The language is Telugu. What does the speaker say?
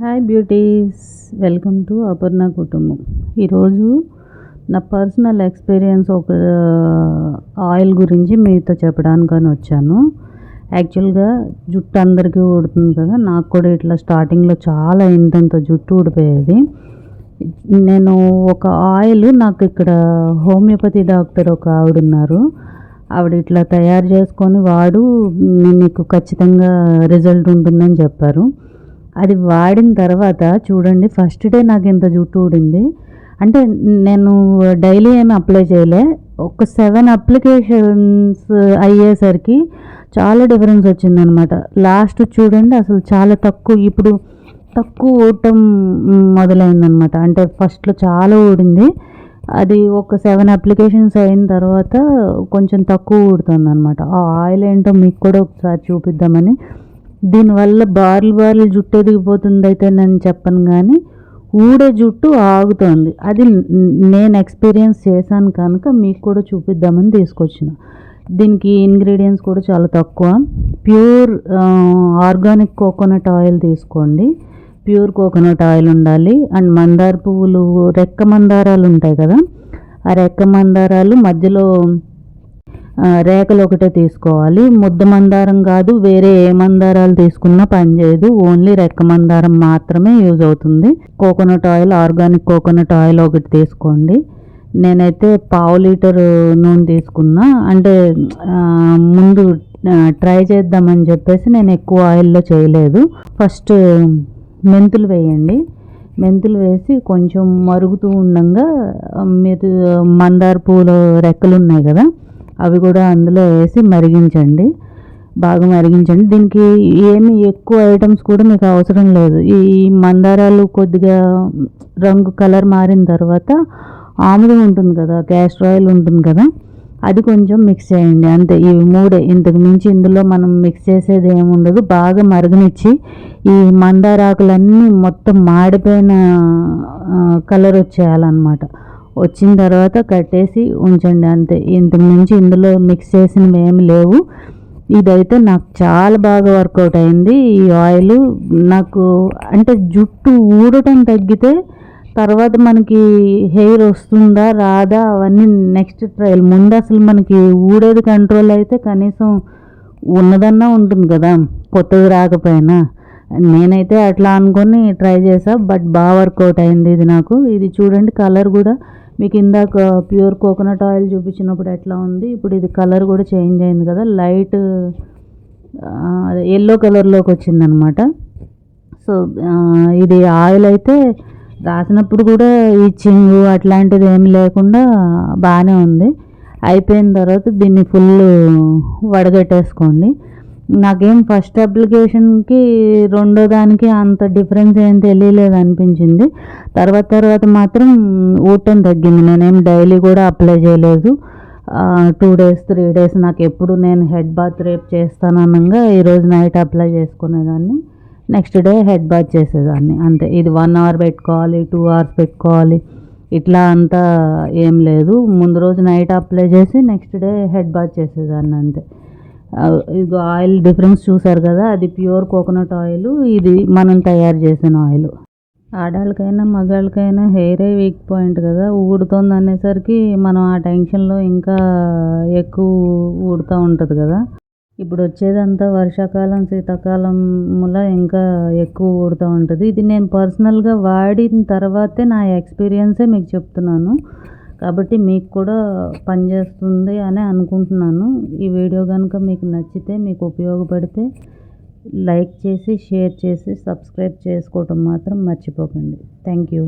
Hi beauties, welcome to Aparna కుటుంబం. ఈరోజు నా పర్సనల్ ఎక్స్పీరియన్స్ ఒక ఆయిల్ గురించి మీతో చెప్పడానికని వచ్చాను. యాక్చువల్గా జుట్టు అందరికీ ఊడుతుంది కదా, నాకు కూడా ఇట్లా స్టార్టింగ్లో చాలా ఇంతంత జుట్టు ఊడిపోయేది. నేను ఒక ఆయిల్, నాకు ఇక్కడ హోమియోపతి డాక్టర్ ఒక ఆవిడ ఉన్నారు, ఆవిడ ఇట్లా తయారు చేసుకొని వాడు, నీకు ఖచ్చితంగా రిజల్ట్ ఉంటుందని చెప్పారు. అది వాడిన తర్వాత చూడండి, ఫస్ట్ డే నాకు ఇంత జుట్టు ఊడింది. అంటే నేను డైలీ ఏమి అప్లై చేయలే, ఒక 7 అప్లికేషన్స్ అయ్యేసరికి చాలా డిఫరెన్స్ వచ్చిందనమాట. లాస్ట్ చూడండి అసలు చాలా ఇప్పుడు తక్కువ ఊడటం మొదలైందనమాట. అంటే ఫస్ట్లో చాలా ఊడింది, అది ఒక 7 అప్లికేషన్స్ అయిన తర్వాత కొంచెం తక్కువ ఊడుతుంది అనమాట. ఆ ఆయిల్ ఏంటో మీకు కూడా ఒకసారి చూపిద్దామని. దీనివల్ల బార్లు జుట్టు ఎదిగిపోతుంది అయితే నేను చెప్పను, కానీ ఊడే జుట్టు ఆగుతుంది. అది నేను ఎక్స్పీరియన్స్ చేశాను కనుక మీకు కూడా చూపిద్దామని తీసుకొచ్చిన. దీనికి ఇంగ్రీడియంట్స్ కూడా చాలా తక్కువ. ప్యూర్ ఆర్గానిక్ కోకోనట్ ఆయిల్ తీసుకోండి. ప్యూర్ కోకోనట్ ఆయిల్ ఉండాలి. అండ్ మందార పువ్వులు, రెక్క మందారాలు ఉంటాయి కదా, ఆ రెక్క మందారాలు మధ్యలో రేఖలు ఒకటే తీసుకోవాలి. ముద్ద మందారం కాదు, వేరే ఏ మందారాలు తీసుకున్నా పనిచేయదు, ఓన్లీ రెక్క మందారం మాత్రమే యూజ్ అవుతుంది. Coconut oil, organic coconut oil ఒకటి తీసుకోండి. నేనైతే 1/2 లీటర్ నూనె తీసుకున్నా. అంటే ముందు ట్రై చేద్దామని చెప్పేసి నేను ఎక్కువ ఆయిల్లో చేయలేదు. ఫస్ట్ మెంతులు వేయండి. మెంతులు వేసి కొంచెం మరుగుతూ ఉండగా మీరు మందార పూల రెక్కలు ఉన్నాయి కదా, అవి కూడా అందులో వేసి మరిగించండి, బాగా మరిగించండి. దీనికి ఏమి ఎక్కువ ఐటమ్స్ కూడా మీకు అవసరం లేదు. ఈ మందారాలు కొద్దిగా రంగు కలర్ మారిన తర్వాత ఆముదం ఉంటుంది కదా, క్యాస్టర్ ఆయిల్ ఉంటుంది కదా, అది కొంచెం మిక్స్ చేయండి. అంతే, ఇవి మూడే, ఇంతకు మించి ఇందులో మనం మిక్స్ చేసేది ఏముండదు. బాగా మరగనిచ్చి ఈ మందారాకులన్నీ మొత్తం మాడిపోయిన కలర్ వచ్చేయాలన్నమాట. వచ్చిన తర్వాత కట్టేసి ఉంచండి, అంతే. ఇంతకు మించి ఇందులో మిక్స్ చేసినవి ఏమి లేవు. ఇదైతే నాకు చాలా బాగా వర్కౌట్ అయింది ఈ ఆయిల్. నాకు అంటే జుట్టు ఊడటం తగ్గితే తర్వాత మనకి హెయిర్ వస్తుందా రాదా అవన్నీ నెక్స్ట్ ట్రయల్. ముందు అసలు మనకి ఊడేది కంట్రోల్ అయితే కనీసం ఉన్నదన్నా ఉంటుంది కదా, కొత్తది రాకపోయినా. నేనైతే అట్లా అనుకొని ట్రై చేసా, బట్ బాగా వర్కౌట్ అయింది ఇది నాకు. ఇది చూడండి, కలర్ కూడా మీకు ఇందాక ప్యూర్ కోకోనట్ ఆయిల్ చూపించినప్పుడు ఎట్లా ఉంది, ఇప్పుడు ఇది కలర్ కూడా చేంజ్ అయింది కదా, లైట్ ఎల్లో కలర్లోకి వచ్చిందనమాట. సో ఇది ఆయిల్ అయితే రాసినప్పుడు కూడా ఈచింగ్ అట్లాంటిది ఏమి లేకుండా బాగానే ఉంది. అయిపోయిన తర్వాత దీన్ని ఫుల్ వడగట్టేసుకోండి. నాకేం ఫస్ట్ అప్లికేషన్కి రెండో దానికి అంత డిఫరెన్స్ ఏం తెలియలేదు అనిపించింది. తర్వాత మాత్రం ఊడటం తగ్గింది. నేనేం డైలీ కూడా అప్లై చేయలేదు. 2 days 3 days నాకు ఎప్పుడు నేను హెడ్ బాత్ రేపు చేస్తాను అనగా ఈరోజు నైట్ అప్లై చేసుకునేదాన్ని, నెక్స్ట్ డే హెడ్ బాత్ చేసేదాన్ని, అంతే. ఇది 1 hour పెట్టుకోవాలి, 2 hours పెట్టుకోవాలి, ఇట్లా అంతా ఏం లేదు. ముందు రోజు నైట్ అప్లై చేసి నెక్స్ట్ డే హెడ్ బాత్ చేసేదాన్ని, అంతే. ఇది ఆయిల్ డిఫరెన్స్ చూసారు కదా, అది ప్యూర్ కోకోనట్ ఆయిల్, ఇది మనం తయారు చేసిన ఆయిల్. ఆడవాళ్ళకైనా మగాళ్ళకైనా హెయిరే వీక్ పాయింట్ కదా, ఊడుతుంది అనేసరికి మనం ఆ టెన్షన్లో ఇంకా ఎక్కువ ఊడుతూ ఉంటుంది కదా. ఇప్పుడు వచ్చేదంతా వర్షాకాలం, శీతాకాలంలో ఇంకా ఎక్కువ ఊడుతూ ఉంటుంది. ఇది నేను పర్సనల్గా వాడిన తర్వాతే నా ఎక్స్పీరియన్సే మీకు చెప్తున్నాను, కాబట్టి మీకు కూడా పనిచేస్తుంది అని అనుకుంటున్నాను. ఈ వీడియో కనుక మీకు నచ్చితే, మీకు ఉపయోగపడితే లైక్ చేసి, షేర్ చేసి, సబ్స్క్రైబ్ చేసుకోవటం మాత్రం మర్చిపోకండి. Thank you.